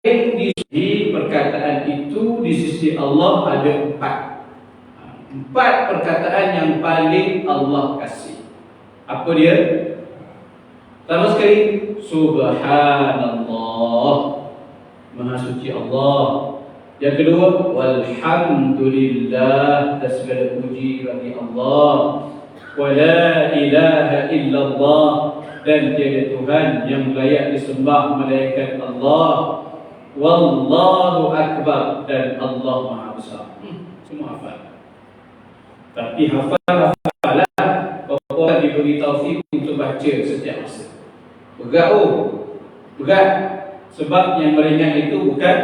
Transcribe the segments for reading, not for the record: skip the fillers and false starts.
di sisi perkataan itu di sisi Allah ada empat perkataan yang paling Allah kasih. Apa dia? Pertama sekali, Subhanallah, Maha suci Allah. Yang kedua, Walhamdulillah, dan segala puji bagi Allah. Wa la ilaha illallah, dan tiada Tuhan yang layak disembah melainkan Allah. Wallahu akbar, dan Allah Maha Besar. Semua hafal. Tapi hafalah bahawa diberi taufik untuk baca setiap masa. Berat. Sebab yang meringan itu bukan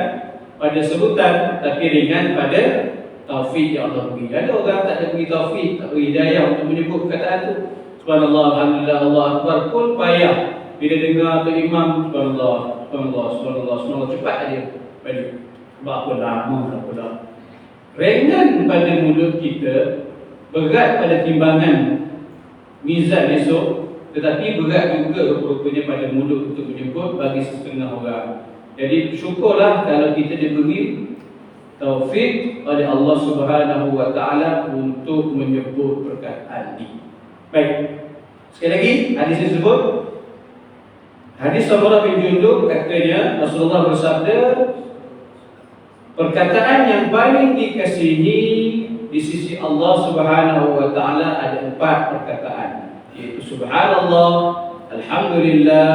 pada sebutan, tapi ringan pada taufik yang Allah beri. Ada orang tak ada beri taufik, tak beri hidayah untuk menyebut perkataan itu. Subhanallah, Alhamdulillah, Allah Akbar pun payah. Bila dengar tu imam, Subhanallah, Subhanallah, Subhanallah, Subhanallah, cepat aja. Sebab apa lama, apa dah. Ringan pada mulut kita, berat pada timbangan mizan esok, tetapi berat juga rupanya pada mulut untuk menyebut bagi setengah orang. Jadi syukurlah kalau kita diberi taufik oleh Allah Subhanahu wa taala untuk menyebut perkataan ini. Baik. Sekali lagi hadis tersebut, hadis Samurah bin Jundub, katanya Rasulullah bersabda, perkataan yang paling dikasihi di sisi Allah Subhanahu wa taala ada empat perkataan, yaitu Subhanallah, Alhamdulillah,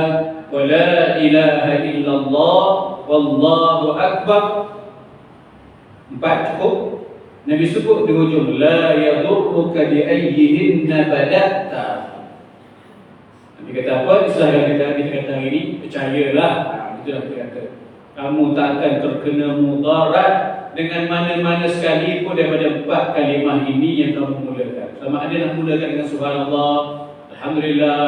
wa la ilaha illallah, wallahu akbar. Empat cukup. Nabi sebut di hujung, la yadurruka bi ayyihinna bada'ta. Nabi kata apa? Kita kata hari ini, percayalah. Itulah kita kata, kamu tak akan terkena mudarat dengan mana-mana sekalipun daripada empat kalimah ini yang kamu mulakan. Sama ada nak mulakan dengan Subhanallah, Alhamdulillah,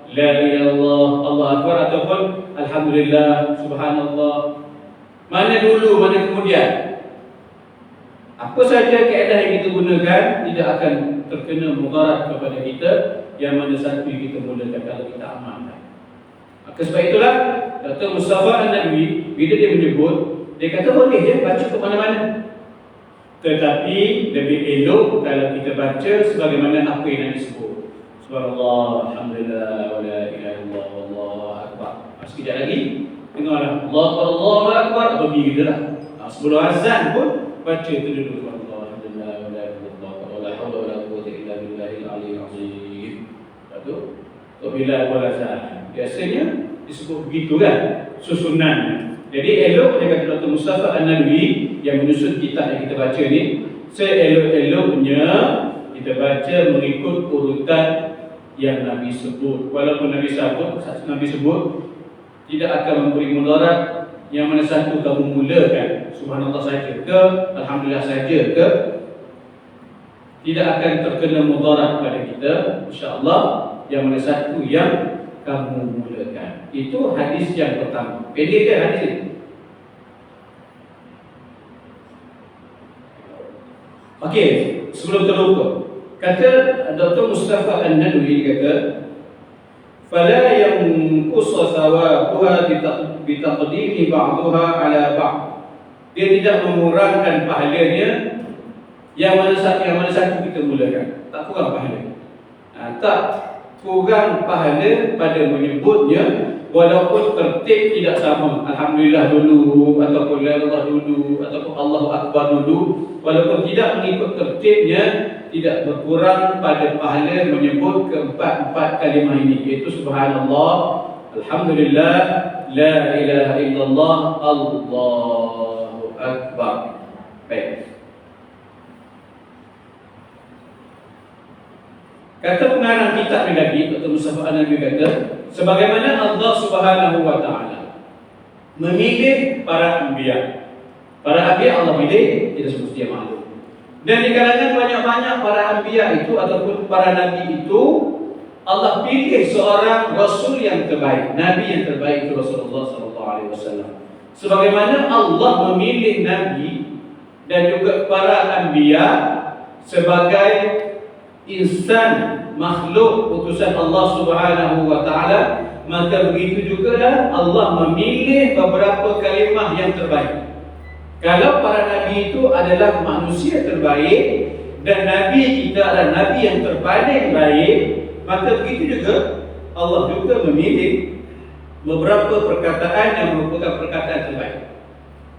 La ilaha illallah, Allah Akbar, ataupun Alhamdulillah, Subhanallah. Mana dulu, mana kemudian? Apa saja kaedah yang kita gunakan tidak akan terkena mudarat kepada kita, yang mana satu yang kita mulakan kalau kita amalkan. Maka sebab itulah Dr. Mustafa An-Nadwi bila dia menyebut, dia kata boleh je baca ke mana-mana, tetapi lebih elok kalau kita baca sebagaimana apa yang Nabi sebut. Subhanallah, Alhamdulillah, wa la ilaha illallah, wallahu akbar. Sekejap lagi dengarlah Allahu akbar, bagi kita lah. Sebelum azan pun baca itu dulu. Subhanallah, Alhamdulillah, wa la ilaha illallah, wa la haula wa la quwwata illa billahil aliyyil azim. Lepas tu bila azan biasanya disebut begitu kan susunan. Jadi elok dia kata Dr. Mustafa An-Nadwi yang menyusun kitab yang kita baca ni, seelok-eloknya kita baca mengikut urutan yang Nabi sebut. Walaupun Nabi sebut tidak akan memberi mudarat, yang mana satu kamu mulakan Subhanallah saja ke Alhamdulillah saja ke, tidak akan terkena mudarat pada kita insya-Allah, yang mana satu yang kamu mulakan. Itu hadis yang pertama. Pendek ke hadis ini? Okey, sebelum terlupa, kata Dr. Mustafa An-Nadwi, kata fala yanqusu thawabuha bitaqdimi ba'daha ala ba'd. Dia tidak mengurangkan pahalanya yang mana satu kita mulakan. Tak kurang pahala. Tak kurang pahala pada menyebutnya, walaupun tertib tidak sama. Alhamdulillah dulu, ataupun la ilaha dulu, ataupun Allahu Akbar dulu, walaupun tidak mengikut tertibnya, tidak berkurang pada pahala menyebut keempat-empat kalimah ini, iaitu Subhanallah, Alhamdulillah, La ilaha illallah, Allahu Akbar. Baik. Kata pengarang kitab ni lagi, Dr. Mustafa An-Nadwi kata, sebagaimana Allah Subhanahu wa taala memilih para anbiya. Para anbiya Allah pilih, kita semestinya maklum. Dan di kalangan banyak-banyak para anbiya itu ataupun para nabi itu, Allah pilih seorang rasul yang terbaik, nabi yang terbaik itu Rasulullah sallallahu alaihi wasallam. Sebagaimana Allah memilih nabi dan juga para anbiya sebagai insan, makhluk utusan Allah Subhanahu wa taala, maka begitu jugalah Allah memilih beberapa kalimah yang terbaik. Kalau para nabi itu adalah manusia terbaik dan nabi kita adalah nabi yang terpaling baik, maka begitu juga Allah juga memilih beberapa perkataan yang merupakan perkataan terbaik.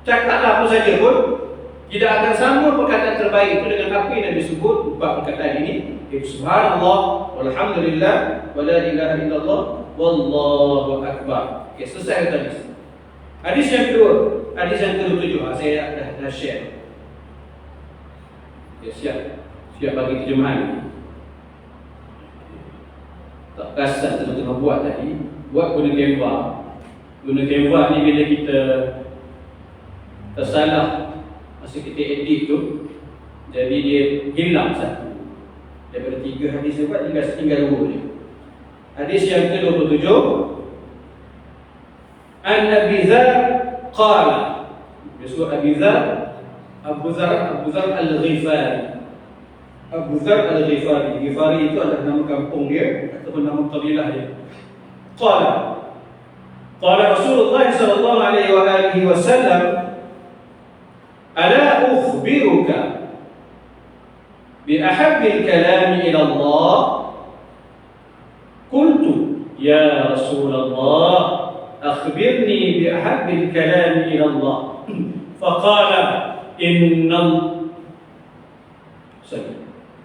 Cakaplah apa saja pun, tidak akan sama perkataan terbaik itu dengan apa yang disebut empat perkataan ini. Subhanallah, walhamdulillah, wala ilaha illallah, wallahu akbar. Okay, selesai hadis. Hadis yang kedua, hadis yang ke-7. Saya dah share. Okay, siap bagi terjemahan. Tak kasar tengah buat tadi. Buat guna Canva. Guna Canva ni bila kita tersalah masa kita edit tu, jadi dia hilang satu. Daripada 3 hadis dia buat, tinggal 2 je. Hadis yang ke-27, An Abi Dzar qala, disebut Abi Dzar, Abu Dzar Al-Ghifari. Abu Dzar Al-Ghifari. Ghifari itu adalah nama kampung dia ataupun nama kabilah dia. Qala Rasulullah sallallahu alaihi wasallam, ala ukhbiruka bi ahabbil kalami ila Allah? Qultu ya Rasulullah, akhbirni bi ahabbil kalami ila Allah. Faqala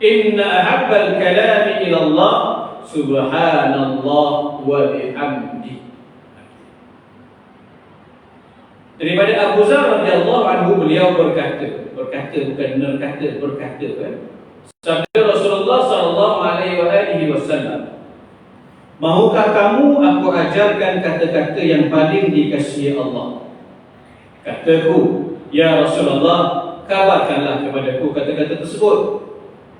inna ahabbal kalami ila Allah subhanallah wa bihamdi. Daripada Abu Dzar radhiyallahu anhu, beliau berkata bukan berkata kan. Sabda Rasulullah sallallahu alaihi wasallam, mahukah kamu aku ajarkan kata-kata yang paling dikasihi Allah? Kataku, ya Rasulullah, kabarkanlah kepadaku kata-kata tersebut.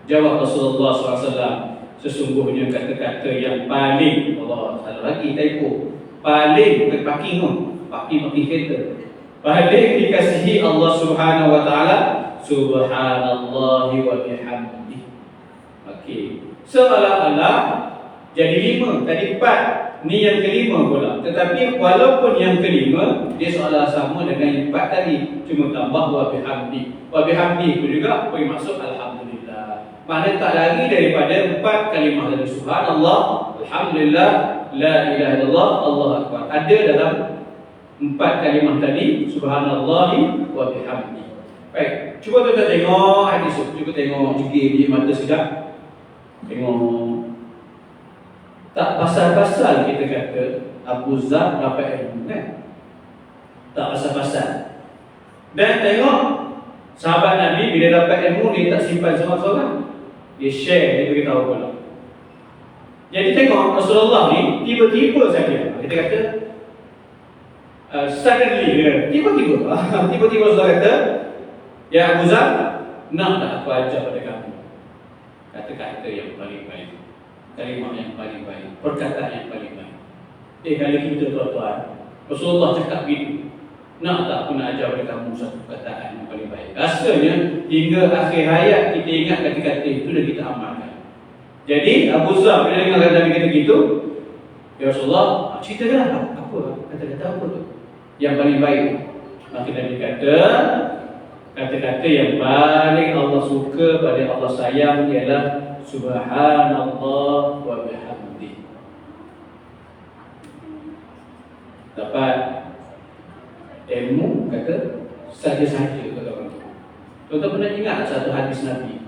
Jawab Rasulullah SAW, sesungguhnya kata-kata yang paling, Allah salah lagi typo, paling bukan parking tu, parking kereta, paling dikasihi Allah Subhanahu wa taala, subhanallahi wa bihamdi. Okey, seolah-olah jadi 5, tadi 4, ni yang kelima pula. Tetapi walaupun yang kelima dia seolah sama dengan yang 4 tadi, cuma tambah wa bihamdi. Wa bihamdi itu juga apa yang maksud alhamdulillah. Maknanya tak lagi daripada 4 kalimah tadi, subhanallah, alhamdulillah, la ilaha illallah, Allahu akbar. Ada dalam 4 kalimah tadi, subhanallahi wa bihamdi. Baik, cuba kita tengok hadis tu. Cuba tengok juga biji mata sekejap. Tengok. Tak pasal-pasal kita kata Abu Dzar dapat ilmu kan? Tak pasal-pasal. Dan tengok sahabat Nabi bila dapat ilmu dia tak simpan seorang-seorang. Dia share, dia beritahu pula. Jadi tengok Rasulullah ni tiba-tiba saja. Kita kata suddenly dia, tiba-tiba Rasulullah kata, ya Abu Dzar, nak tak aku ajar pada kamu kata-kata yang paling baik, kalimah yang paling baik, perkataan yang paling baik. Kalau kita tuan-tuan, Rasulullah cakap begitu, nak tak aku nak ajar pada kamu satu perkataan yang paling baik. Rasanya hingga akhir hayat kita ingat kata-kata itu dan kita amalkan. Jadi Abu Dzar bila dengar kata Nabi kata gitu, ya Rasulullah, ceritakanlah apa kata-kata apa tu yang paling baik. Maka Nabi kata, kata-kata yang paling Allah suka, pada Allah sayang ialah subhanallah wa bihamdi. Dapat ilmu kata saja-saja kata orang tu. Tuan-tuan pernah ingat satu hadis Nabi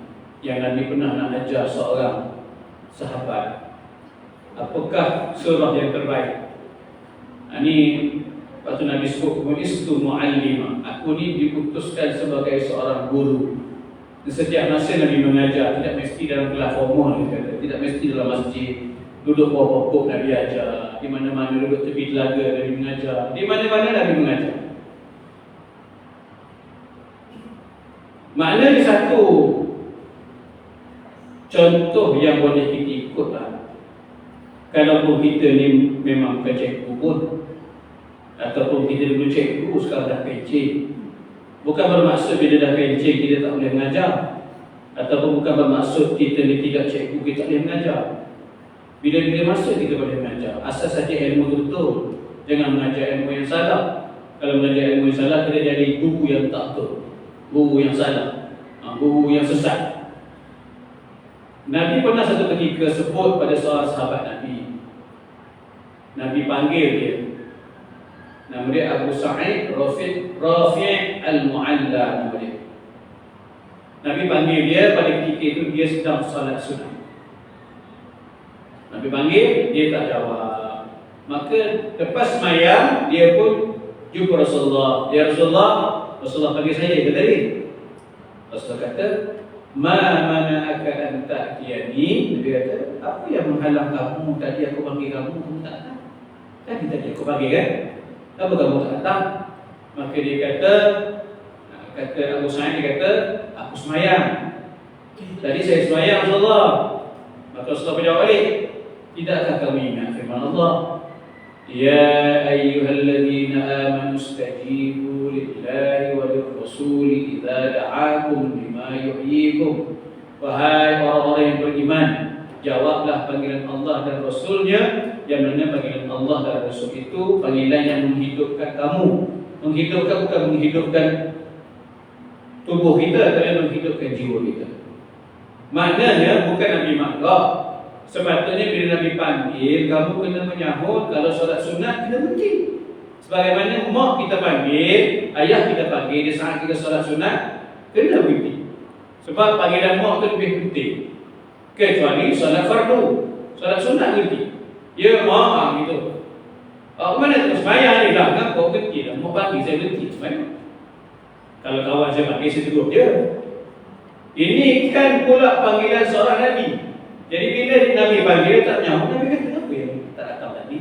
yang Nabi pernah nak ajar seorang sahabat, apakah surah yang terbaik? Ini waktu Nabi sebut bu'istu mu'allima, aku ni diputuskan sebagai seorang guru. Dan setiap masa Nabi mengajar, tidak mesti dalam kelas formal, tidak mesti dalam masjid, duduk bawah pokok Nabi ajar, di mana-mana duduk tepi telaga Nabi mengajar, di mana-mana Nabi mengajar. Maknanya satu contoh yang boleh kita ikutlah. Kalaupun kita ni memang bukan cikgu pun, ataupun kita dulu cikgu sekarang dah pencen, bukan bermaksud bila dah pencen kita tak boleh mengajar, ataupun bukan bermaksud kita ni tidak cikgu kita tak boleh mengajar. Bila-bila masa kita boleh mengajar. Asal saja ilmu betul. Jangan mengajar ilmu yang salah. Kalau mengajar ilmu yang salah, kita jadi guru yang tak betul, guru yang salah, guru yang sesat. Nabi pernah satu ketika sebut pada seorang sahabat Nabi. Nabi panggil dia. Nama dia Abu Sa'id Rafi' Al-Mu'alla nama dia. Nabi panggil dia pada ketika itu dia sedang salat sunat. Nabi panggil, dia tak jawab. Maka lepas semayang, dia pun jumpa Rasulullah. Ya Rasulullah, Rasulullah panggil saya ke tadi? Rasulullah kata, Ma mana'aka an ta'tiyani. Nabi kata, apa yang menghalang kamu? Tadi aku panggil kamu tak datang. Tadi aku panggil kan? Kenapa kamu tak datang? Maka dia kata Abu Sa'id, dia kata, aku semayang. Tadi saya semayang Rasulullah. Maka Rasulullah menjawab balik, tidakkah kamu ingat firman Allah? Ya ayyuhalladzina amanu istajibu lillahi wa lirrasuli idza da'akum lima yuhyikum. Wahai orang-orang yang beriman, jawablah panggilan Allah dan Rasulnya. Yang mana panggilan Allah dan Rasul itu panggilan yang menghidupkan kamu. Menghidupkan bukan menghidupkan tubuh kita, tapi menghidupkan jiwa kita. Maknanya bukan Nabi marah. Sepatutnya bila Nabi panggil, kamu kena menyahut. Kalau solat sunat, kena berhenti. Sebagaimana mak kita panggil, ayah kita panggil, di saat kita solat sunat, kena berhenti. Sebab panggilan mak itu lebih penting. Kecuali solat fardu, solat sunat berhenti. Ya mak, gitu. Mana tu semayang ni dah, kan kau berhenti dah. Mak panggil, saya berhenti semayang. Kalau kawan saya panggil, saya tegur dia. Ini kan pula panggilan seorang Nabi. Jadi bila Nabi panggil tak menyahut, Nabi kata apa yang tak datang tadi?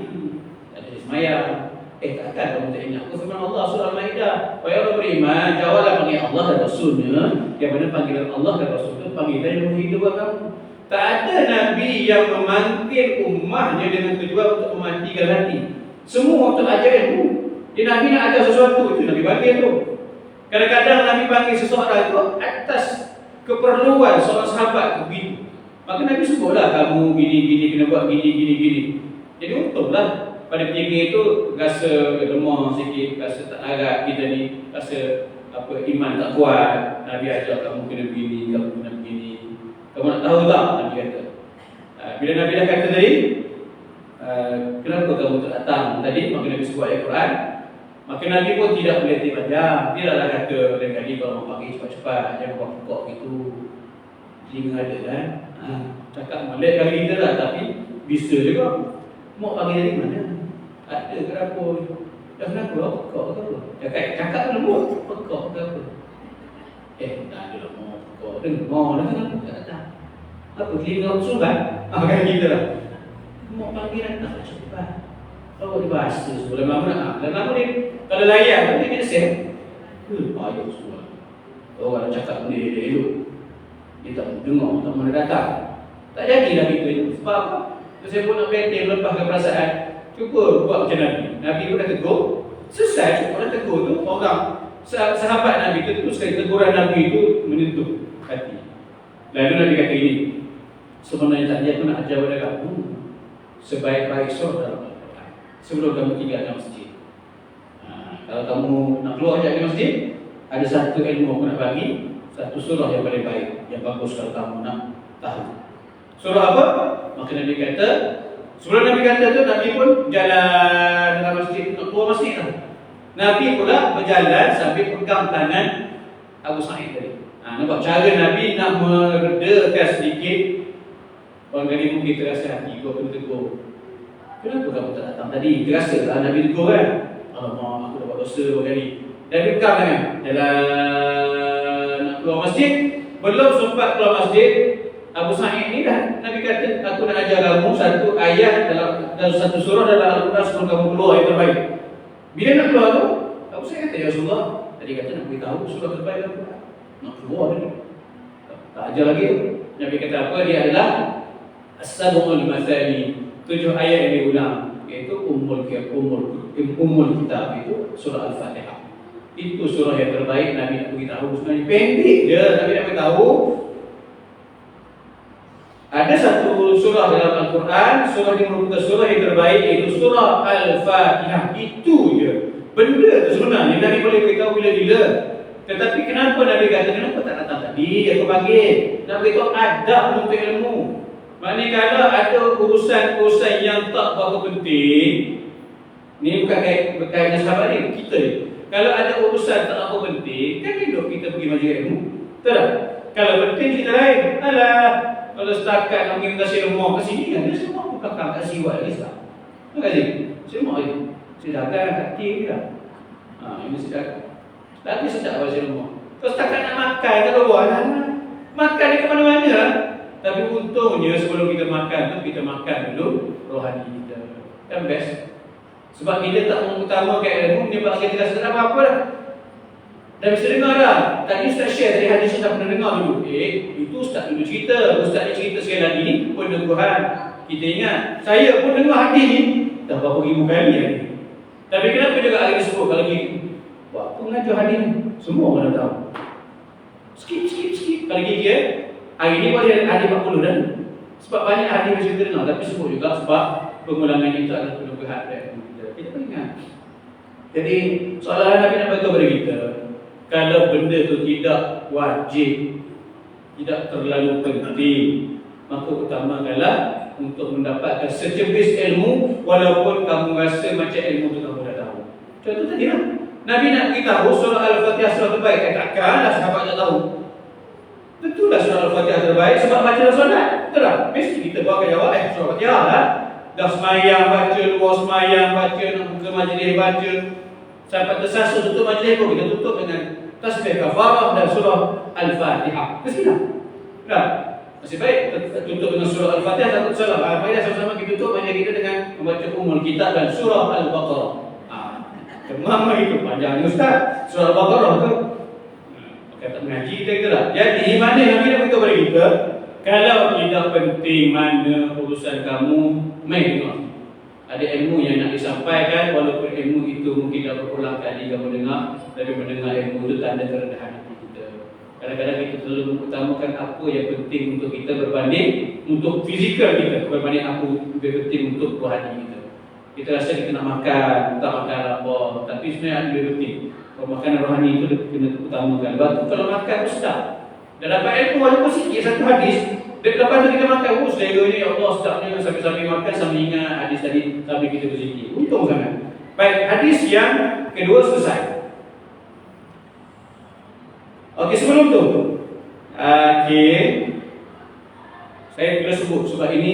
Tak ada semayang. Takkan kamu tak ingat firman Allah surah Al-Maidah. Wahai orang beriman, jawablah panggil Allah dan Rasulnya. Yang mana panggilan Allah dan Rasul itu panggilan yang menghidupkan kamu. Tak ada Nabi yang memanggil ummahnya dengan tujuan untuk mematikan hati. Semua untuk ajar ilmu. Dia Nabi nak ajar sesuatu, itu Nabi panggil tu. Kadang-kadang Nabi panggil seseorang itu atas keperluan seorang sahabat begitu. Maka Nabi sebutlah kamu gini-gini, kena buat gini-gini. Jadi untunglah pada ketika itu rasa lemah sikit, rasa tak larat kita ni, rasa iman tak kuat. Nabi ajar kamu kena begini, kamu kena begini. Kamu nak tahu tak? Nabi kata. Bila Nabi dah kata tadi, kenapa kamu tak datang tadi? Maka Nabi sebut ayat Quran. Maka Nabi pun tidak boleh panjang. Dia dah kata lain kali kalau mau panggil cepat-cepat, jangan buat pokok gitu. Telinga ada kan? Cakap malek kali kita lah, tapi bisa juga. Mau panggil dari mana? Ada ke dapur? Dah kenapa? Pekak ke apa? Cakap tu lembut. Pekak ke apa? Tak ada lah mau pekak. Dengar dah kenapa tak datang? Apa? Telinga usulan? Kan kita lah. Mau panggil datang cepat. Kalau dibahasa sebelum lama nak. Dan lama dia, kalau layan dia kena set. Ayuh semua. Orang cakap benda dia elok. Dia tak mau dengar, tak mau datang. Tak jadilah kita itu. Sebab apa? Saya pun nak benteng, lepaskan perasaan. Cuba buat macam Nabi. Nabi pun dah tegur. Selesai, cuba dah tegur tu. Orang sahabat Nabi tu, terus sekali teguran Nabi itu menyentuh hati. Lalu Nabi kata ini, sebenarnya tadi aku nak ajar pada kamu sebaik-baik surah dalam Al-Quran sebelum kamu tinggalkan masjid. Kalau kamu nak keluar dari masjid, ada satu ilmu aku nak bagi, satu surah yang paling baik, yang bagus kalau kamu nak tahu. Surah apa? Maka Nabi kata, sebelum Nabi kata tu, Nabi pun jalan dalam masjid, nak keluar masjid tu. Nabi pula berjalan sambil pegang tangan Abu Sa'id tadi. Nampak cara Nabi nak meredakan sedikit. Orang kali mungkin terasa hati, kau pun tegur. Kenapa kamu tak datang tadi? Terasa lah Nabi tegur kan? Alamak, aku dapat dosa orang kali. Nabi pegang tangan, jalan nak keluar masjid. Belum sempat keluar masjid, Abu Sa'id ni dah Nabi kata, aku nak ajar kamu satu ayat dalam satu surah dalam Al-Quran sebelum kamu keluar yang terbaik. Bila nak keluar tu, Abu Sa'id kata, ya Rasulullah, tadi kata nak beritahu surah terbaik Al-Quran. Nak keluar tadi. Tak ajar lagi tu. Nabi kata apa? Dia adalah As-Sab'ul Mathani, 7 ayat yang diulang, iaitu Ummul Kitab, itu surah Al-Fatihah. Itu surah yang terbaik. Nabi nak beritahu sebenarnya pendek je. Nabi nak beritahu ada satu surah dalam Al-Quran, surah yang merupakan surah yang terbaik iaitu surah Al-Fatihah. Itu je. Benda tu sebenarnya Nabi boleh beritahu bila-bila. Tetapi kenapa Nabi kata, kenapa tak datang tadi aku panggil? Nak beritahu adab untuk ilmu. Maknanya kalau ada urusan-urusan yang tak berapa penting, ni bukan kait sahabat ni, kita ni. Kalau ada urusan tak apa penting, kan hidup kita pergi majlis ilmu. Betul tak? Kalau penting kita lain. Alah, kalau setakat nak pergi kasih rumah kat sini kan, dia semua bukan kat siwak lagi tak? Betul tak sih? Semua je. Sedangkan kat tim je lah. Ini sedangkan. Tapi sedap kasih rumah. Kalau setakat nak makan kat luar lah. Makan di ke mana-mana lah. Tapi untungnya sebelum kita makan tu, kita makan dulu rohani kita. Kan best. Sebab kita tak mengutamakan ilmu, dia bagi kita rasa tak apa-apa dah. Dah bisa dengar dah. Tadi Ustaz share dari hadis Ustaz pernah dengar dulu. Itu Ustaz dulu cerita. Ustaz ni cerita sekali lagi ni, peneguhan. Kita ingat, saya pun dengar hadis ni dah berapa ribu kali hari ni. Tapi kenapa juga hari disebut kalau gitu? Buat apa mengajar hadis ni? Semua orang dah tahu. Skip. Kalau gigi hari ni pun ada 40 dah. Sebab banyak hadis yang kita dengar. Tapi sebut juga sebab pengulangan itu adalah peneguhan dari kita pun ingat. Jadi soalan Nabi nak beritahu kepada kita, kalau benda tu tidak wajib, tidak terlalu penting, maka utamakanlah untuk mendapatkan secebis ilmu, walaupun kamu rasa macam ilmu tu kamu dah tahu. Contoh tadi lah, Nabi nak beritahu surah Al-Fatihah surah terbaik. Takkanlah sahabat tak tahu. Tentulah surah Al-Fatihah terbaik sebab baca dalam solat. Betul tak? Mesti kita akan jawab surah Al-Fatihah lah. Dah semayang baca, luar semayang baca, nak buka majlis baca, sampai tersasar tutup majlis pun kita tutup dengan tasbih kafarah dan surah Al-Fatihah. Mestilah. Nah, masih baik tutup dengan surah Al-Fatihah, takut salah. Baiklah sama-sama kita tutup majlis kita dengan membaca Ummul Kitab dan surah Al-Baqarah. Memang itu panjangnya Ustaz. Surah Al-Baqarah tu kata mengaji kita lah. Jadi mana Nabi nak beritahu kepada kita, kalau tidak penting mana urusan kamu, main dengar. Ada ilmu yang nak disampaikan, walaupun ilmu itu mungkin dah berulang kali kamu dengar, tapi mendengar ilmu itu tanda kerendahan hati kita. Kadang-kadang kita terlalu mengutamakan apa yang penting untuk kita berbanding untuk fizikal kita, berbanding apa lebih penting untuk rohani kita. Kita rasa kita nak makan, tak makan apa, tapi sebenarnya lebih penting. Kalau makanan rohani itu kena utamakan. Lepas tu kalau makan tu sedap. Dan dapat ilmu walaupun sikit satu hadis, lepas tu kita makan, selera ni ya Allah sedapnya, sambil-sambil makan sambil ingat hadis tadi, sambil kita berzikir. Untung sangat. Baik, hadis yang kedua selesai. Okey, sebelum tu saya kena sebut sebab ini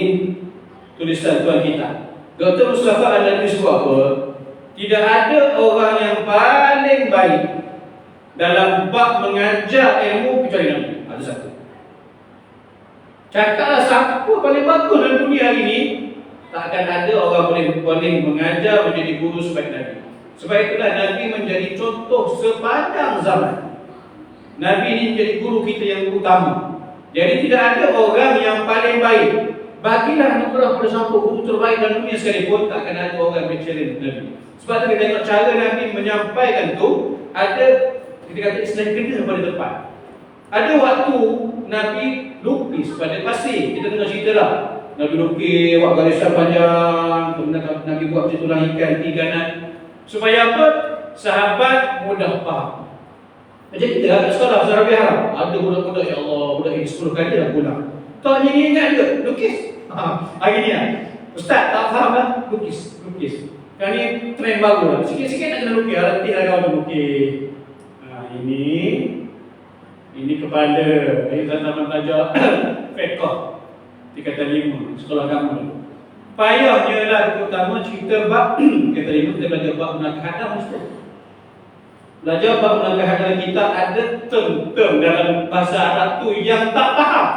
tulisan tuan kita. Dr. Mustafa Al-Nabi sebut apa? Tidak ada orang yang paling baik dalam bab mengajar ilmu kecuali Nabi. Ada satu. Cakaplah siapa paling bagus dalam dunia hari ini, tak akan ada orang paling mengajar menjadi guru sebaik Nabi. Sebab itulah Nabi menjadi contoh sepanjang zaman. Nabi ini menjadi guru kita yang utama. Jadi tidak ada orang yang paling baik. Bagilah anugerah pada siapa guru terbaik dalam dunia sekalipun, tak akan ada orang yang challenge Nabi. Sebab tu kita tengok cara Nabi menyampaikan tu, ada kita kata istilah kena pada tempat. Ada waktu Nabi lukis pada pasir. Kita dengar cerita lah, Nabi lukis buat garisan panjang, kemudian Nabi buat macam tulang ikan tiganan. Supaya apa? Sahabat mudah faham. Macam kita kat sekolah Ustaz Rabi Haram, ada budak-budak, ya Allah, budak ini 10 kali dah pulang. Tak ni ingat juga, lukis. Hari ni lah, Ustaz tak faham lah, lukis. Kan ni trend baru lah, sikit-sikit nak kena lukis, latih lah kawan lukis. Ini kepala, ini taman belajar fiqh tingkatan 5 sekolah kamu. Payahnya lah terutama cerita bab kita kita belajar bab menangkah hadam Ustaz. Belajar bab menangkah dalam kitab ada term-term dalam bahasa Arab tu yang tak faham.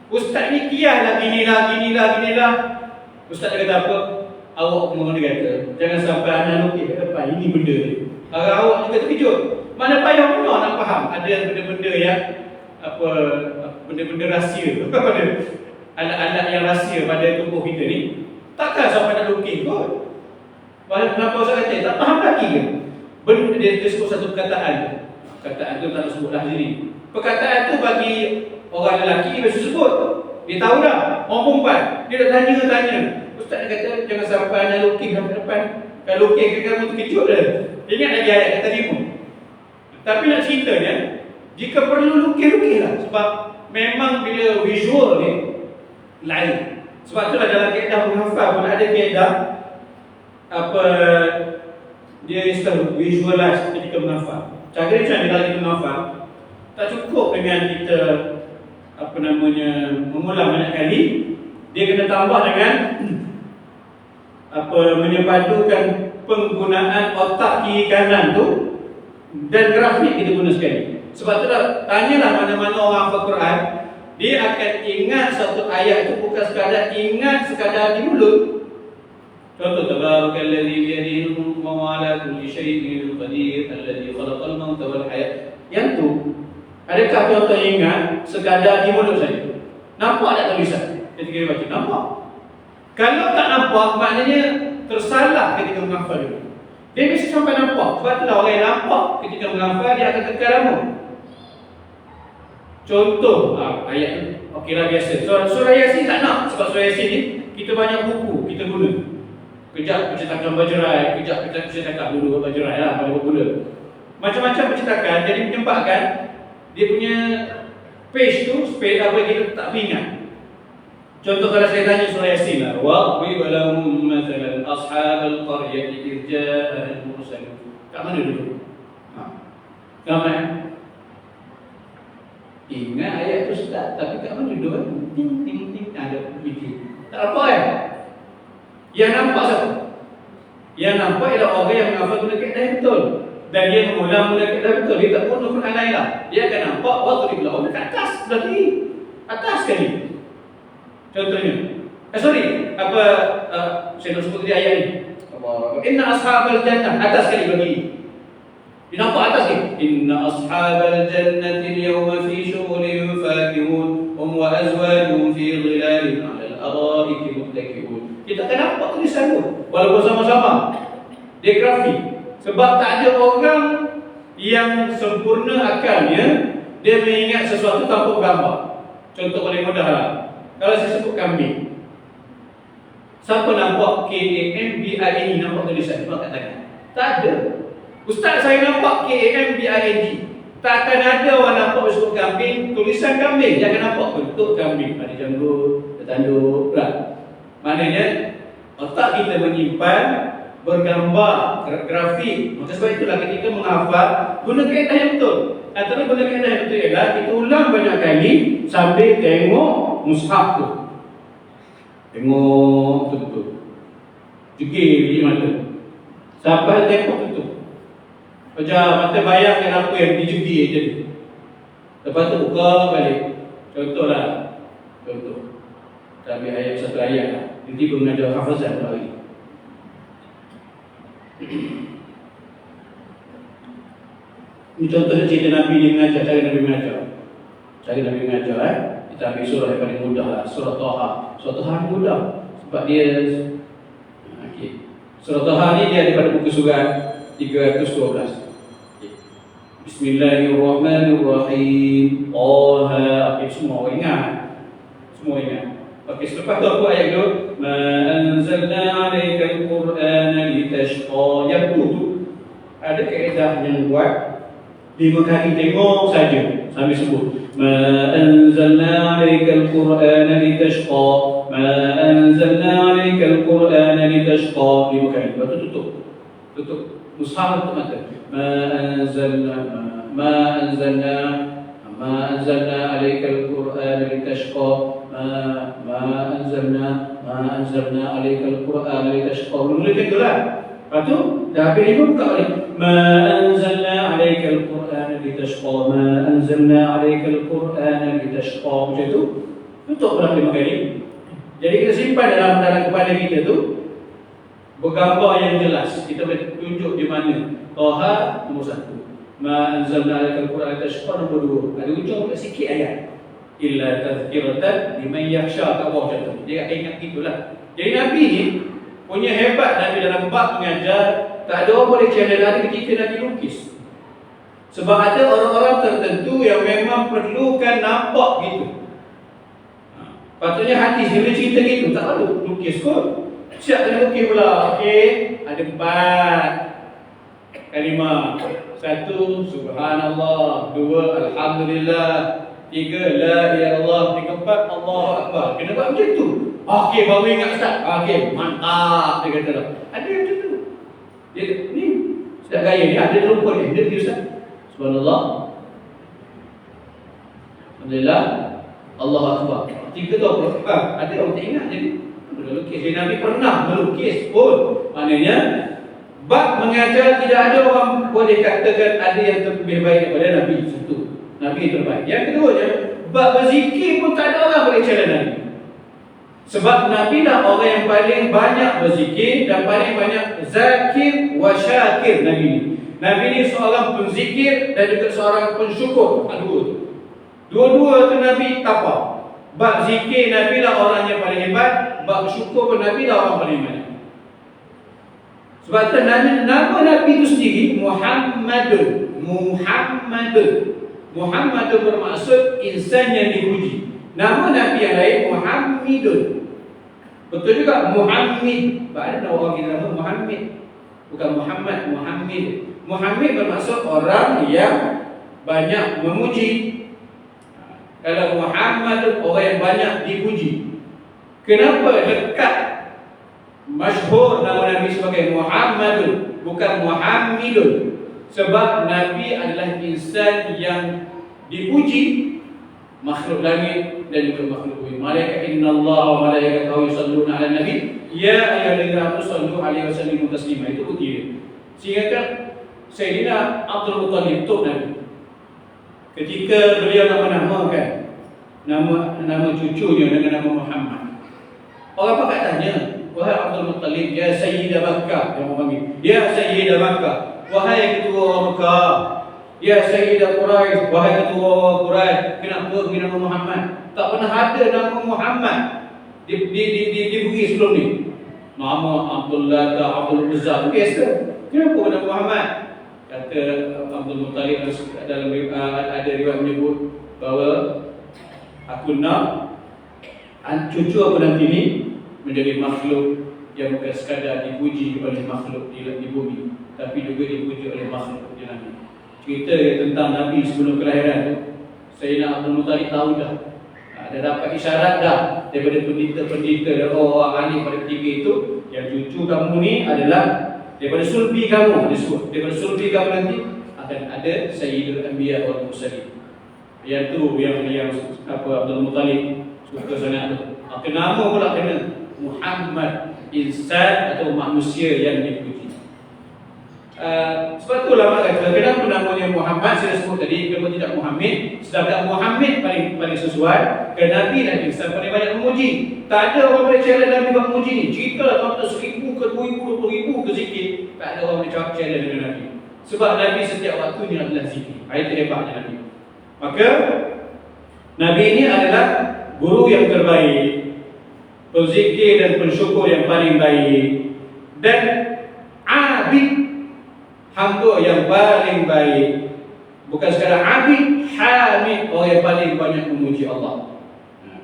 Ustaz ni kiyah lah ginilah. Ustaz dia kata apa? Awak pengguna kata, jangan sampai anak lukis kat depan, ini benda ni. Harap awak juga terkejut. Mana payah pun nak faham. Ada benda-benda yang apa, benda-benda rahsia. Alat-alat yang rahsia pada tubuh kita ni. Takkan sampai nak lukis kot. Kenapa Ustaz kata, tak faham lagi ke? Benda dia sebut satu perkataan. Perkataan tu tak nak sebut lah sini. Perkataan tu bagi orang lelaki biasa sebut. Dia tahu dah, orang perempuan. Dia dah tanya. Ustaz dia kata, jangan sampai anak lukis dalam depan. Kalau lukis ke kamu terkejut dia. Ingat lagi ayat kata 5. Tapi nak ceritanya, jika perlu lukis-lukislah. Sebab memang bila visual ni lain. Sebab itulah dalam kaedah menghafal pun ada kaedah apa dia istilah visualize ketika menghafal. Cara dia macam dalam kita menghafal, tak cukup dengan kita mengulang banyak kali. Dia kena tambah dengan menyepadukan penggunaan otak kiri kanan tu dan grafik kita guna sekali. Sebab tu tanyalah mana-mana orang hafal Quran, dia akan ingat satu ayat itu bukan sekadar ingat sekadar di mulut. Contoh, tabarakalladzi biyadihi al-mulku wa huwa ala kulli syai'in qadir alladzi khalaqal mauta wal hayat. Yang tu adakah contoh ingat sekadar di mulut saja? Nampak tak tulisan ketika dia baca? Nampak. Kalau tak nampak, maknanya tersalah ketika menghafal dulu. Dia mesti sampai nampak. Sebab itulah orang yang nampak ketika menghafal, dia akan kekal lama. Contoh ayat ni, okeylah biasa. Surah Yasin tak nak. Sebab surah Yasin ni, kita banyak buku kita guna. Kejap percetakan Bajrai, kejap percetakan dulu Bajrai lah, pada berguna. Macam-macam percetakan, jadi menyebabkan dia punya page tu, space apa kita tak ingat. Contoh kalau saya tanya surah Yasin lah, waqrib lahum mathalan ashabal qaryati idh ja'a al-mursalun. Kat mana dulu? Ramai. Ingat ayat tu Ustaz, tapi kat mana dulu kan? Ting ada fikir. Tak apa kan? Yang nampak siapa? Yang nampak ialah orang yang menghafal guna kaedah yang betul. Dan dia mengulang guna kaedah betul. Dia tak guna Quran lain lah. Dia akan nampak waqrib lahum kat atas sebelah kiri. Atas sekali. Contohnya, saya nak sebut tadi ayat ni. Inna ashabal jannah, atas sekali bagi. Dia nampak atas ni. Inna ashabal jannati al-yawma fi syughulin fakihun hum wa azwajuhum fi dhilalin 'ala al-ara'iki muttaki'un. Kita akan nampak tulisan tu walaupun sama-sama. Dia grafik. Sebab tak ada orang yang sempurna akalnya dia mengingat sesuatu tanpa gambar. Contoh paling mudah lah. Kalau saya sebut kambing, siapa nampak KAMBING nampak tulisan? Nampak kat tangan? Tak ada. Ustaz saya nampak KAMBING. Tak akan ada orang nampak sebut kambing, tulisan kambing. Dia akan nampak bentuk kambing. Ada janggut, ada tanduk lah. Maknanya otak kita menyimpan bergambar, grafik. Maka sebab itulah ketika menghafal, guna kaedah yang betul. Antara guna kaedah yang betul ialah kita ulang banyak kali sambil tengok mushaf tu. Tengok betul-betul. Jegir biji mata. Sampai tengok betul. Macam mata bayangkan apa yang dijegir je. Lepas tu buka balik. Contohlah. Contoh. Kita ambil ayat satu ayat lah. Nanti pun mengajar hafazan lagi. Ini contohnya cerita Nabi dia mengajar, cara Nabi mengajar. Cara Nabi mengajar kita ambil surah yang paling mudah lah, surah Taha. Surah Taha ni mudah sebab dia surah Taha ni dia daripada buku surat 312. Bismillahirrahmanirrahim. Taha. Semua orang ingat. Semua ingat. Selepas tu apa ayat tu? Ma anzalna 'alaikal Qur'ana litashqa. Yang tu ada kaedah yang buat 5 kali tengok saja sambil sebut. Ma anzalna 'alaikal Qur'ana litashqa. Ma anzalna 'alaikal Qur'ana litashqa. 5 kali. Lepas tu tutup mushaf tu mata. Ma anzalna 'alaikal Qur'ana litashqa. Ma anzalna 'alaikal Qur'ana litashqa. Mula tu lah. Lepas tu dah habis 5 buka balik. Ma anzalna 'alaikal Qur'ana litashqa. Ma anzalna 'alaikal Qur'ana litashqa. Macam tu. Tutup pula 5 kali. Jadi kita simpan dalam kepala kita tu bergambar yang jelas. Kita boleh tunjuk di mana. Taha nombor 1. Ma anzalna 'alaikal Qur'ana litashqa nombor 2. Ada ujung pula sikit ayat. Illa tazkiratan liman yakhsha. Tak bawah macam tu. Dia ingat gitulah. Jadi Nabi ni punya hebat Nabi dalam bab mengajar. Tak ada orang boleh channel Nabi ketika Nabi lukis. Sebab ada orang-orang tertentu yang memang perlukan nampak gitu. Patutnya hadis dia boleh cerita gitu, tak perlu lukis kot. Siap kena lukis pula. Okey, ada 4 kalimah. 1 subhanallah, 2 alhamdulillah, 3 la ilaha illallah, 4 Allahu akbar. Kena buat macam tu. Okey, baru ingat Ustaz. Okey, mantap dia kata lah. Ada macam tu. Dia ni Ustaz gaya ni ada lupa ni. Dia Ustaz. Subhanallah. Alhamdulillah. Allahu akbar. 3 tu apa? Ada orang tak ingat jadi. Melukis. Jadi Nabi pernah melukis pun. Maknanya bab mengajar tidak ada orang boleh katakan ada yang lebih baik daripada Nabi. Satu. Nabi yang terbaik. Yang keduanya, bab berzikir pun tak ada orang boleh challenge Nabi. Sebab Nabi lah orang yang paling banyak berzikir dan paling banyak zakir wa syakir Nabi ni. Nabi ni seorang penzikir dan juga seorang pensyukur. Dua-dua tu Nabi tapau. Bab zikir Nabi lah orang yang paling hebat, bab syukur pun Nabi lah orang paling banyak. Sebab tu nama Nabi itu sendiri Muhammadun. Muhammadun bermaksud insan yang dipuji. Nama Nabi yang lain Muhammadun. Betul juga Muhammad. Ada orang kita nama Muhammad. Bukan Muhammad, Muhammad. Muhammad bermaksud orang yang banyak memuji. Kalau Muhammad orang yang banyak dipuji. Kenapa dekat masyhur nama Nabi sebagai Muhammadun bukan Muhammadun? Sebab Nabi adalah insan yang dipuji, makhluk langit dan juga makhluk bumi. Malaikat innallaha wa malaikatahu yusalluna 'alan nabi ya ayyuhalladzina amanu sallu 'alaihi wa sallimu taslima. Itu bukti dia. Sehingga kan Sayyidina Abdul Muttalib tok Nabi. Ketika beliau nama-namakan nama cucunya dengan nama Muhammad, orang pakat tanya, wahai Abdul Muttalib, ya Sayyidah Makkah, yang orang panggil, ya Sayyidah Makkah, wahai ketua orang Makkah, ya Sayyidah Quraisy, wahai ketua orang Quraisy, kenapa bagi nama Muhammad? Tak pernah ada nama Muhammad diberi sebelum ni. Nama Abdullah atau Abdul Uzza, biasa. Kenapa nama Muhammad? Kata Abdul Muttalib dalam ada riwayat menyebut bahawa aku nak cucu aku nanti ni menjadi makhluk yang bukan sekadar dipuji oleh makhluk di bumi, tapi juga dipuji oleh makhluk di langit. Cerita tentang Nabi sebelum kelahiran tu, Sayyidina Abdul Muttalib tahu dah. Dia dapat isyarat dah daripada pendeta-pendeta dan orang ahli pada ketiga itu, yang cucu kamu ni adalah daripada sulbi kamu, disebut daripada sulbi kamu nanti akan ada Sayyidul Anbiya wal Mursalin. Yang tu yang Abdul Muttalib suka sangat tu. Nama pula kena Muhammad, insan atau manusia yang dipuji. Sebab tu ulama kata kenapa namanya Muhammad, saya sebut tadi, kenapa tidak Muhammad? Sedangkan Muhammad paling sesuai, kerana Nabi dan insan paling banyak memuji. Tak ada orang boleh challenge Nabi buat memuji ni. Cerita lah 1,000 ke 2,000 ke 20,000 ke zikir, tak ada orang boleh challenge dengan Nabi. Sebab Nabi setiap waktunya adalah zikir. Itu hebatnya Nabi. Maka Nabi ini adalah guru yang terbaik, penzikir dan pensyukur yang paling baik, dan abid, hamba yang paling baik. Bukan sekadar abid, hamid, orang yang paling banyak memuji Allah.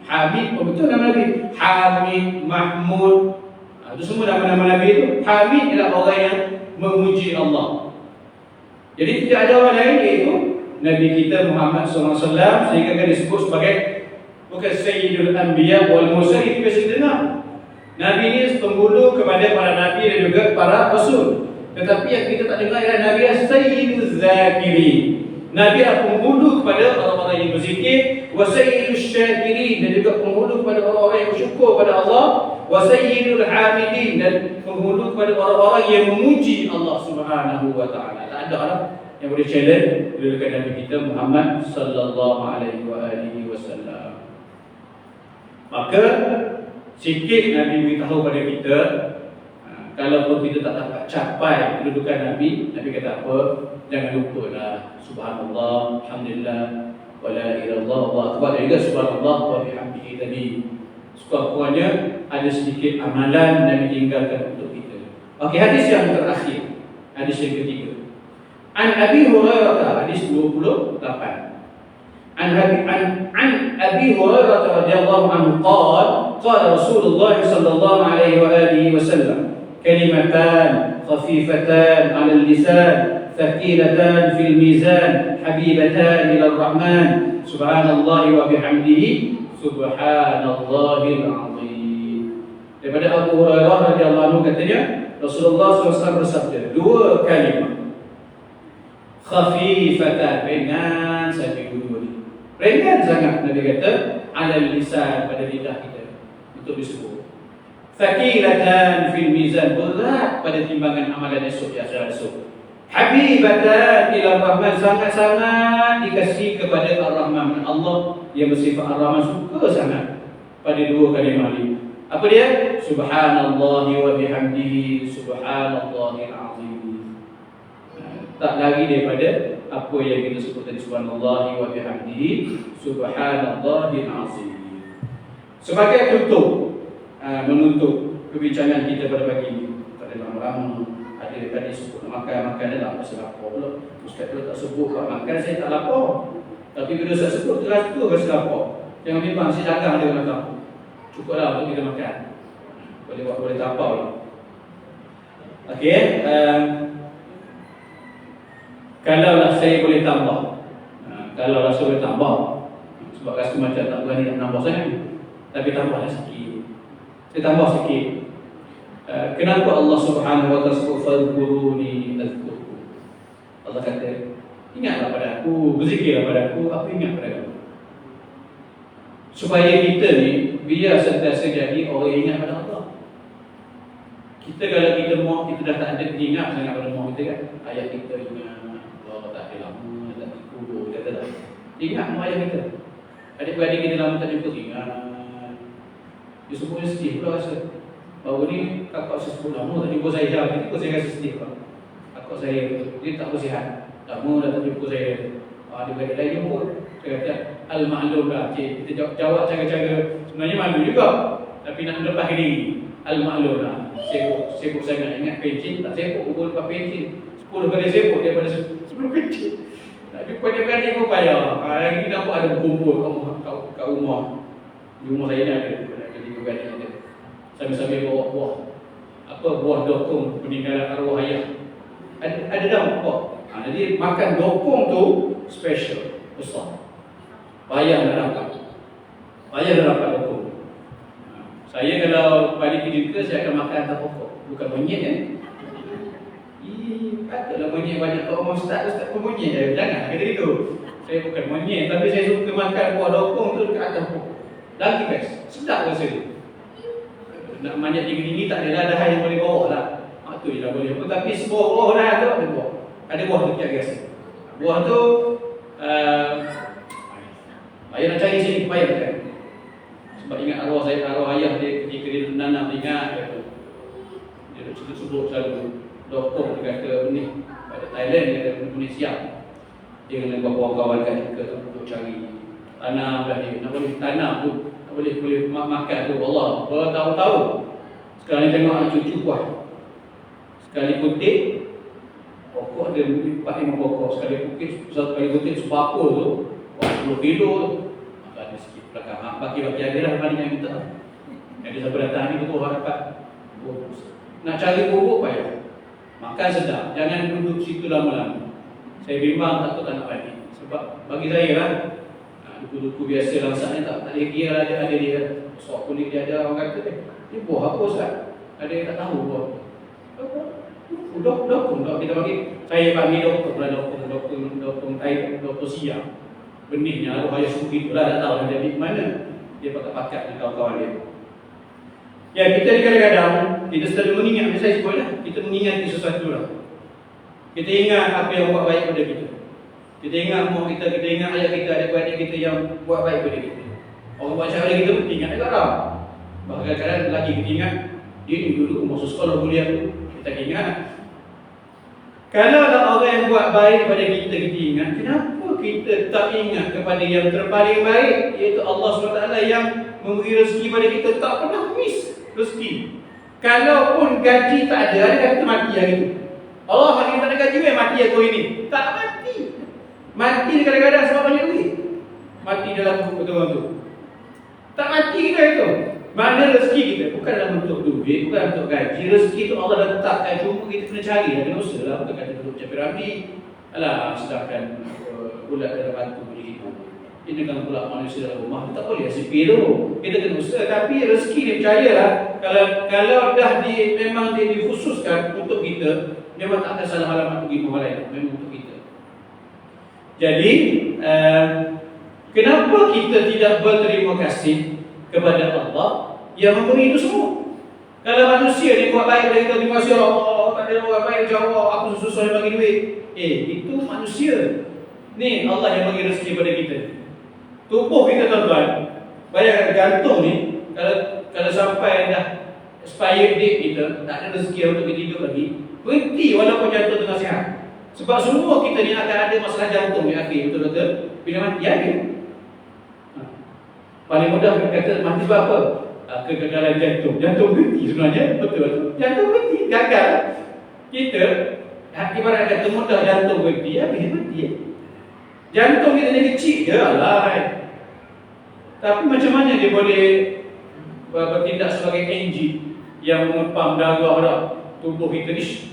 Hamid, betul nama Nabi. Hamid, Mahmud, itu semua nama-nama Nabi itu. Hamid adalah orang yang memuji Allah. Jadi tidak ada orang lain, iaitu Nabi kita Muhammad SAW, sehingga kan disebut sebagai bukan Sayyidul Anbiya wal Mursalin. Itu biasa dengar. Nabi ini penghulu kepada para Nabi dan juga para Rasul. Tetapi yang kita tak dengar ialah Nabi Sayyidul Zakirin. Nabi adalah penghulu kepada orang-orang yang berzikir, wa Sayyidul Syakirin, dan juga penghulu kepada orang-orang yang bersyukur kepada Allah, wa Sayyidul Hamidin, dan penghulu kepada orang-orang yang memuji Allah Subhanahu wa taala. Tak ada orang yang boleh challenge dengan Nabi kita Muhammad sallallahu alaihi wasallam. Maka sikit Nabi beritahu pada kita, kalau kita tak dapat capai kedudukan Nabi, Nabi kata apa? Jangan lupalah subhanallah, alhamdulillah, wa la ilaha illallah, Allahu akbar, dan juga subhanallah wa bihamdihi tadi. Sekurang-kurangnya ada sedikit amalan Nabi tinggalkan untuk kita. Okey, hadis yang terakhir, hadis yang ketiga. An Abi Hurairah, hadis 28. عن أبي هريرة رضي الله عنه قال قال رسول الله صلى الله عليه وآله وسلم كلمتان خفيفتان على اللسان ثقيلتان في الميزان حبيبتان إلى الرحمن سبحان الله وبحمده سبحان الله العظيم. Daripada Abu Hurairah radhiyallahu anhu katanya Rasulullah SAW bersabda, dua kalimah khafifatan, ringan saja dua ni. Ringan sangat Nabi kata, alal lisan, pada lidah kita untuk disebut. Thaqilatan fil mizan, berat pada timbangan amalan esok di akhirat esok. Habibatan ila Rahman, sangat-sangat dikasihi kepada Ar-Rahman. Allah yang bersifat Ar-Rahman suka sangat pada dua kalimah ini. Apa dia? Subhanallahi wa bihamdihi subhanallahil azim. Tak lagi daripada apa yang kita sebut tadi, subhanallahi wa bihamdihi subhanallahil azim. Sebagai tutup, menutup perbincangan kita pada pagi ini, tak ada lama-lama. Ada tadi sebut makan dah pasal lapar pula. Ustaz tu tak sebut buat makan, saya tak lapar. Tapi bila saya sebut terus tu rasa lapar. Jangan bimbang, saya dagang dia makan. Cukuplah untuk kita makan. Boleh tapau lah. Okey, kalaulah saya boleh tambah, kalaulah saya boleh tambah, sebab rasa macam tak berani nak tambah sangat, tapi tambahlah sikit. Saya tambah sikit. Kenapa Allah Subhanahu wa taala sebut fadhkuruni azkurkum? Allah kata, ingatlah pada aku, berzikirlah pada aku, aku ingat pada kamu. Supaya kita ni biar sentiasa jadi orang yang ingat pada Allah. Kita kalau kita mau, kita dah tak ada ingat sangat pada mau kita kan. Ayah kita ingat, Allah tak ada lama, tak dikubur, kita tak ingat mau ayah kita. Adik-beradik kita lama tak jumpa, ingat. Dia semua sedih pula rasa. Baru ni kakak saya sebut lama tak jumpa saya, itu saya rasa sedih pula. Kakak saya dia tak bersihat, lama dah tak jumpa saya. Adik-beradik lain jumpa, saya kata al-ma'lum lah. Kita jawab cara-cara sebenarnya malu juga, tapi nak melepaskan diri. Al-ma'lum lah. Sibuk sangat, ingat pencin, tak sibuk pukul lepas pencin. 10 kali sibuk daripada 10 pencin. Nak jumpa adik-beradik pun payah. Hari ni nampak ada berkumpul kat rumah. Di rumah saya ni ada adik-beradik ada. Sambil-sambil bawa buah. Apa buah dokong peninggalan arwah ayah. Ada dah apa? Jadi makan dokong tu special, besar. Payah nak dapat. Payah nak dapat dokong. Saya kalau balik kerja ke, saya akan makan atas pokok. Bukan monyet kan? Patutlah monyet banyak kat rumah ustaz pun monyet. Jangan kata itu. Saya bukan monyet, tapi saya suka makan buah dokong tu dekat atas pokok. Lagi guys, sedap rasa dia. Nak manjat tinggi-tinggi tak ada dah yang boleh bawa lah. Tu je lah boleh. Tapi sebuah buah dah ada buah. Ada buah tu tiap rasa. Buah tu ayah nak cari sini, payah kan? Sebab ingat arwah saya, arwah ayah dia ketika dia nanam, ingat dia sebut selalu dokong, dia kata ni pada Thailand, dia kata Indonesia. Dia dengan kawan-kawan kat kita untuk cari tanam dah dia. Nak boleh tanam tu, nak boleh makan tu, Allah bertahu-tahu. Sekarang ni tengok anak cucu kuat. Sekali kutip pokok dia 4-5 pokok, sekali kutip sepakul tu 10 kilo tu. Ada sikit belakang. Baki-baki ada lah banding yang kita. Jadi siapa datang ni betul orang dapat bubuk. Nak cari bubuk payah. Makan sedap. Jangan duduk situ lama-lama. Saya bimbang takut tak nak balik. Sebab bagi saya lah, duku-duku biasa langsanya tak ada kira ada dia. Sok kulit dia ada, orang kata ni buah apa Ustaz? Ada yang tak tahu buah. Dokong kita panggil. Saya panggil dokong Thai, doktor siang. Benihnya arwah ayah suku itulah, tak tahu dia dari mana. Dia pakat-pakat dengan kawan-kawan dia. Ya, kita ni kadang-kadang kita selalu mengingat, saya sebut lah, kita mengingati sesuatu lah. Kita ingat apa yang buat baik pada kita. Kita ingat mak kita ingat ayah kita, adik-adik kita yang buat baik pada kita. Orang buat syarat kita pun ingat juga lah. Bahkan kadang-kadang lagi kita ingat, dia ni dulu masuk sekolah kuliah tu, kita ingat. Kalau ada orang yang buat baik pada kita, kita ingat. Kenapa kita tak ingat kepada yang terpaling baik, iaitu Allah SWT yang memberi rezeki pada kita, tak pernah miss rezeki. Kalaupun gaji tak ada kita mati hari itu. Allah hari tak ada gaji, mati aku ini. Tak mati. Mati kadang-kadang sebab banyak duit. mati dalam perut orang tu. Tak mati kita itu. Mana rezeki kita? Bukan dalam bentuk duit, bukan bentuk gaji. Rezeki itu Allah letakkan, cuma kita kena cari. Ada dosa lah, bukan kata duduk macam piramid. Alah, sedangkan ulat dalam batu boleh hidup. Ini kan pula manusia dalam rumah, tak boleh asyik tu. Kita kena usaha, tapi rezeki ni percayalah. Kalau dah memang dia dikhususkan untuk kita, memang tak ada salah alamat pergi orang lain. Memang untuk kita. Jadi, kenapa kita tidak berterima kasih kepada Allah yang memberi itu semua? Kalau manusia ni buat baik pada kita, terima kasih Allah, tak ada orang baik macam Allah, aku susah yang bagi duit. Itu manusia. Ni Allah yang bagi rezeki pada kita. Tubuh kita tuan-tuan, bayangkan jantung ni, kalau sampai dah expired date kita, tak ada rezeki untuk kita hidup lagi, berhenti walaupun jantung tengah sihat. Sebab semua kita ni akan ada masalah jantung di akhir, betul-betul. Bila mati ada. Paling mudah kita kata mati sebab apa? Kegagalan jantung. Jantung berhenti sebenarnya, betul. Jantung berhenti, gagal. Kita ibarat kata mudah jantung berhenti, habis berhenti. Jantung kita ni kecil je lah. Tapi macam mana dia boleh bertindak sebagai enjin yang mengepam darah dah tubuh kita ni?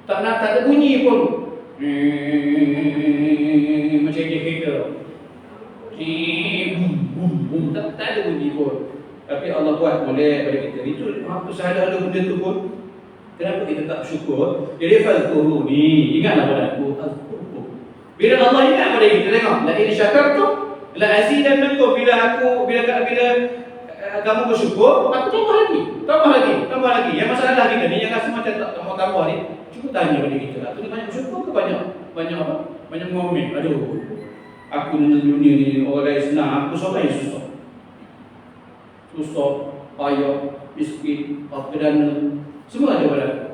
Tak ada bunyi pun. Macam dia kereta. Tak ada bunyi pun. Tapi Allah buat boleh pada kita. Itu apa sahaja benda tu pun. Kenapa kita tak bersyukur? Jadi fazkuru ni, ingatlah pada aku. Bila Allah ingat pada kita, tengok, la in syakartum la azidannakum. Bila kamu bersyukur, aku tambah lagi. Yang masalah kita ni, yang rasa macam tak tambah ni, cuba tanya pada kita lah. Tu banyak bersyukur ke banyak apa? Banyak ngomel. Aduh, aku ni dunia ni orang lain senang, aku seorang yang susah, payah, miskin, perdana, semua ada pada aku.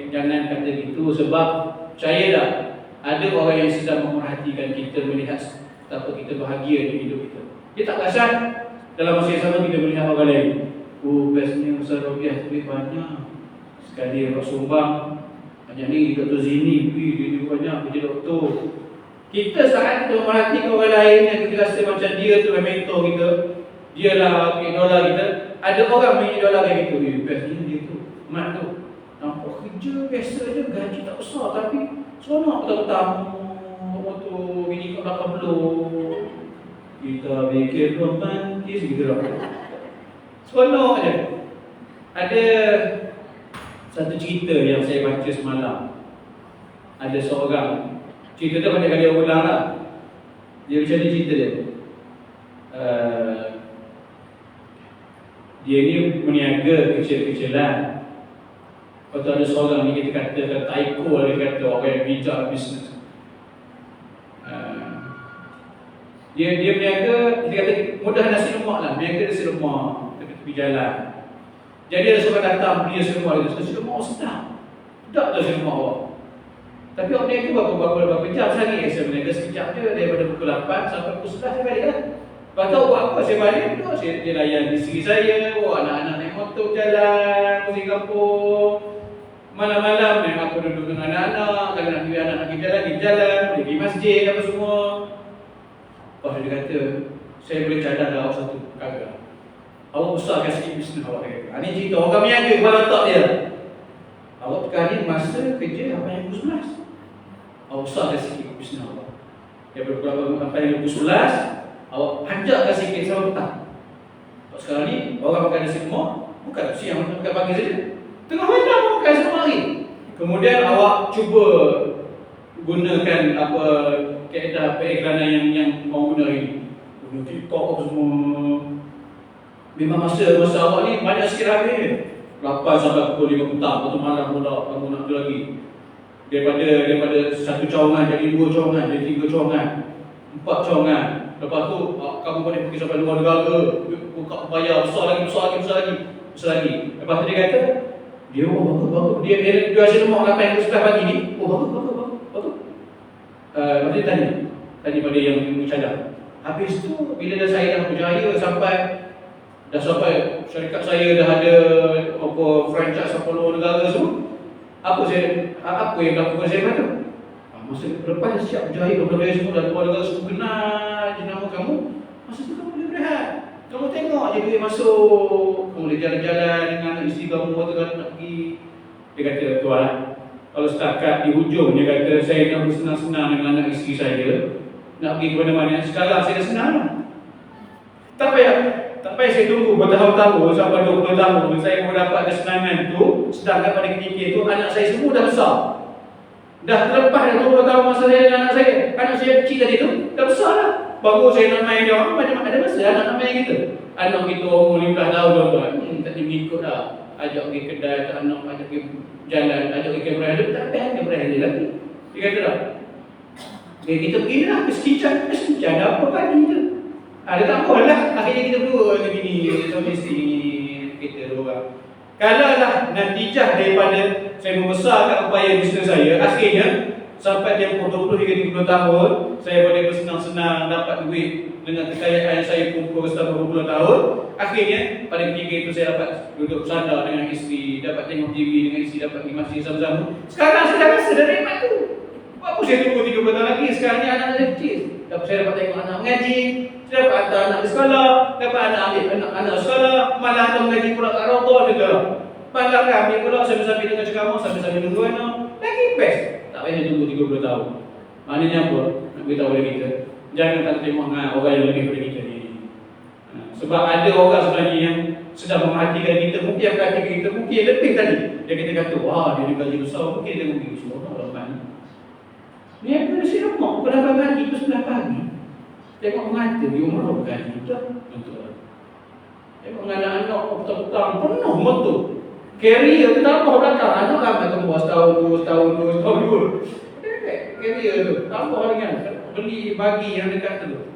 Jangan kata gitu, sebab percayalah, ada orang yang sedang memerhatikan kita, melihat betapa kita bahagia di hidup kita. Dia tak perasan dalam masa yang sama kita melihat orang lain. Bestnya Ustaz Robiah duit banyak, sekali orang sumbang banyak ni, Dr. Zini dia banyak kerja doktor. Kita saat kita memerhatikan orang lain yang kita rasa macam dia tu mentor kita, dia lah idola kita. Ada orang mengidolakan kita, bestnya dia tu, mak tu nampak kerja biasa je, gaji tak besar, tapi seronok tamu motor mini kat belakang belum. Kita bikin romantis gitu lah. Seronok je. Ada satu cerita yang saya baca semalam. Ada seorang, cerita tu banyak kali orang ulang lah. Dia macam ni cerita dia. Dia ni meniaga kecil-kecilan. Lepas tu ada seorang ni kita kata taiko, dia kata orang yang bijak bisnes. Dia berniaga, dia kata mudah nasi lemak lah, berniaga nasi lemak dekat tepi jalan. Jadi ada seorang datang beli nasi lemak, dia kata nasi lemak sedap. Tak nasi lemak awak. Tapi awak berniaga berapa jam sehari? Saya berniaga sekejap je, daripada pukul 8 sampai pukul 11 saya balik lah. Lepas tu buat apa? Saya balik tu, dia layan isteri saya, anak-anak naik motor jalan, musik kampung. Malam-malam memang aku duduk dengan anak-anak, kalau nak pergi anak nak pergi jalan, boleh pergi masjid apa semua. Lepas dia kata, saya boleh cadang dah awak satu perkara. Awak besarkan sikit bisnes awak. Ini cerita orang meniaga, kepala otak dia. Awak kali masa kerja apa yang pukul 11. Awak besarkan sikit bisnes awak. Daripada apa yang pukul 11, awak panjatkan sikit sampai petang. Sekarang ni, orang makan nasi lemak, bukan siang, bukan pagi saja. Tengah malam makan semua hari. Kemudian awak cuba gunakan apa kaedah periklanan yang mau guna ini. Guna TikTok semua. Memang masa awak ni banyak sikit habis. 8 sampai pukul 5 petang, lepas tu malam pula kamu nak lagi. Daripada satu cawangan jadi 2 cawangan, jadi 3 cawangan, 4 cawangan. Lepas tu kamu boleh pergi sampai luar negara, buka bayar besar lagi. Lepas tu dia kata, dia bagus. Dia jual nasi lemak 8 ke 11 pagi ni. Bagus. Lepas tu dia tanya pada yang cadang. Habis tu bila dah saya dah berjaya sampai syarikat saya dah ada franchise sampai luar negara semua. Apa yang berlaku pada saya kata? Masa lepas siap berjaya berjaya semua dan keluarga semua kenal jenama kamu, masa tu kamu boleh berehat. Kamu tengok je duit masuk, kamu boleh jalan-jalan dengan anak isteri kamu atau nak pergi. Dia kata, tuan, kalau setakat di hujung dia kata saya nak bersenang-senang dengan anak isteri saya, nak pergi ke mana-mana, sekarang saya dah senang. Tak payah saya tunggu bertahun-tahun sampai 20 tahun saya mau dapat kesenangan tu, sedangkan pada ketika itu anak saya semua dah besar. Dah terlepas dah 20 tahun masa saya dengan anak saya. Anak saya kecil tadi tu dah besar dah. Baru saya nak main dia, macam ada masa anak nak main kita. Anak kita umur 15 tahun tuan-tuan. Tak dia mengikut dah. Ajak pergi kedai, tak anak ajak pergi jalan, ajak pergi kamera. Dia tak payah kamera dia lagi. Dia kata dah. Kita pergi lah, kesekincang dah apa pagi je. Dia tak boleh lah. Akhirnya kita berdua dengan bini, suami isteri kita dua orang. Kalau lah natijah daripada saya membesarkan upaya bisnes saya, akhirnya sampai tempoh 20 hingga 30 tahun, saya boleh bersenang-senang dapat duit dengan kekayaan saya kumpul selama 20 tahun. Akhirnya pada ketika itu saya dapat duduk bersandar dengan isteri, dapat tengok TV dengan isteri, dapat pergi masjid sama-sama. Sekarang saya dah rasa dah nikmat tu. Apa saya tunggu 30 tahun lagi? Sekarang ni anak saya kecil. Saya dapat tengok anak mengaji, saya dapat hantar anak ke sekolah, dapat anak ambil anak sekolah, malah hantar mengaji pula kat Raudah juga. Malah ambil pula sambil-sambil dengan ceramah, sambil-sambil nunggu anak. Lagi best. Tak payah tunggu 30 tahun. Maknanya apa? Nak beritahu kepada kita, jangan tak terima dengan orang yang lebih daripada kita ni. Sebab ada orang sebenarnya yang sedang memperhatikan kita, mungkin yang perhatikan kita, mungkin lebih tadi. Dia kata, wah dia ni gaji besar, mungkin dia mungkin semua orang ni. Ni aku dah siap mak, pada pagi tu 9 pagi. Tengok mengata di umrah bergaji tu. Betul. Tengok anak-anak petang-petang penuh motor. Carrier tu tambah belakang. Anak ramai tambah setahun, dua setahun. Carrier tu tambah dengan beli bagi yang dekat tu.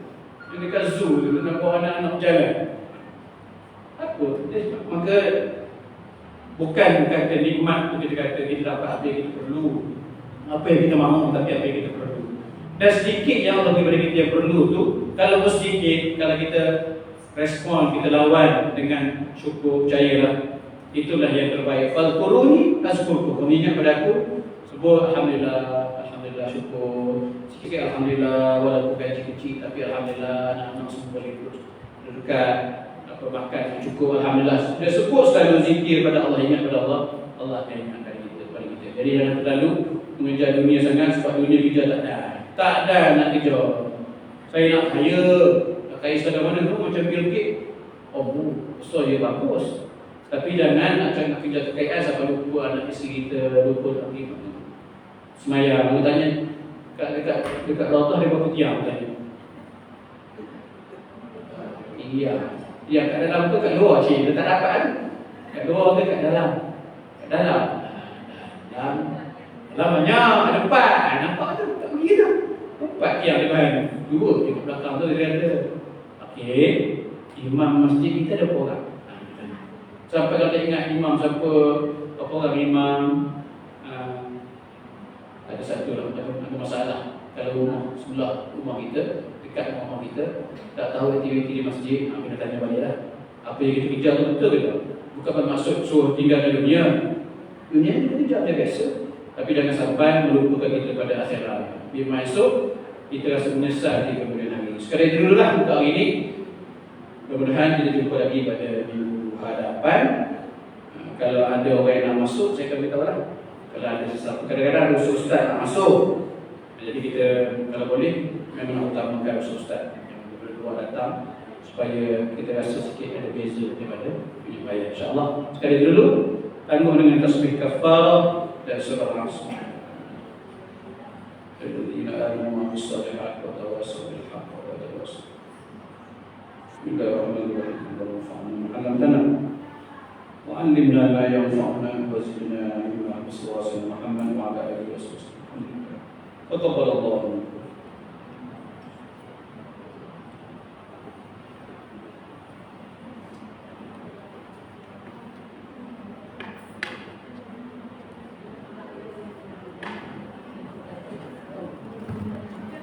Yang dekat zoo tu, nak bawa anak-anak berjalan. Apa? Maka bukan kata nikmat tu kita kata kita dapat apa yang kita perlu. Apa yang kita mahu, tapi apa yang kita perlu. Dan sedikit yang Allah beri kepada kita yang perlu tu, kalau sedikit, kalau kita respon, kita lawan dengan syukur, percayalah, itulah yang terbaik. Fadhkuruni azkurkum. Kamu ingat pada aku, sebut alhamdulillah, syukur. Sikit alhamdulillah, walaupun gaji kecil, tapi alhamdulillah anak-anak semua boleh dekat, apa makan cukup, alhamdulillah. Dia sebut sekali zikir pada Allah, ingat pada Allah, Allah akan ingatkan kita kepada kita. Jadi jangan terlalu mengejar dunia sangat, sebab dunia kita tak ada nak kejar. Saya nak kaya, nak kaya sekadar mana tu, macam Bill Gates. Besar dia bagus. Tapi jangan nak kejar kekayaan sampai lupa anak isteri kita, lupa nak pergi semayang. Aku tanya, dekat Raudah dia berapa tiang tanya? Iya. Yang kat dalam tu kat luar cik, dia tak dapat kan? Kat luar ke kat dalam? Kat dalam. Lamanya ada 4. Nampak tu? Tak pergi tu. 4 tiang depan. 2 je kat belakang tu dia ada. Okey. Imam masjid kita ada berapa orang? Sampai kalau tak ingat imam siapa, berapa orang imam, ada satu lah, ada masalah. Kalau rumah sebelah rumah kita, dekat rumah kita, tak tahu aktiviti di masjid, kena tanya balik lah. Apa yang kita kejar tu betul ke tak? Bukan bermaksud suruh tinggalkan dunia. Dunia kita kejar dia biasa. Tapi jangan sampai melupakan kita pada akhirat. Bila masuk, kita rasa menyesal di kemudian hari. Sekadar itu dulu lah untuk hari ini. Mudah-mudahan kita jumpa lagi pada minggu hadapan. Kalau ada orang yang nak masuk, saya akan beritahu lah. Kalau ada sesuatu, kadang-kadang ada usul ustaz nak masuk. Jadi kita kalau boleh memang nak utamakan usul ustaz yang berdua datang, supaya kita rasa sikit ada beza daripada penyampaian, insya-Allah. Sekali dulu tangguh dengan tasbih kafarah dan surah Al-Asr. Alladzina amanu bis-salihati wa tawassaw bil haqqi wa tawassaw. Bismillahirrahmanirrahim. Allahumma 'allimna wa 'allimna ma yanfa'una wa zidna ilma. Sallallahu alaihi wa sallam wa ala alihi wa sahbihi. Taqabbalallahu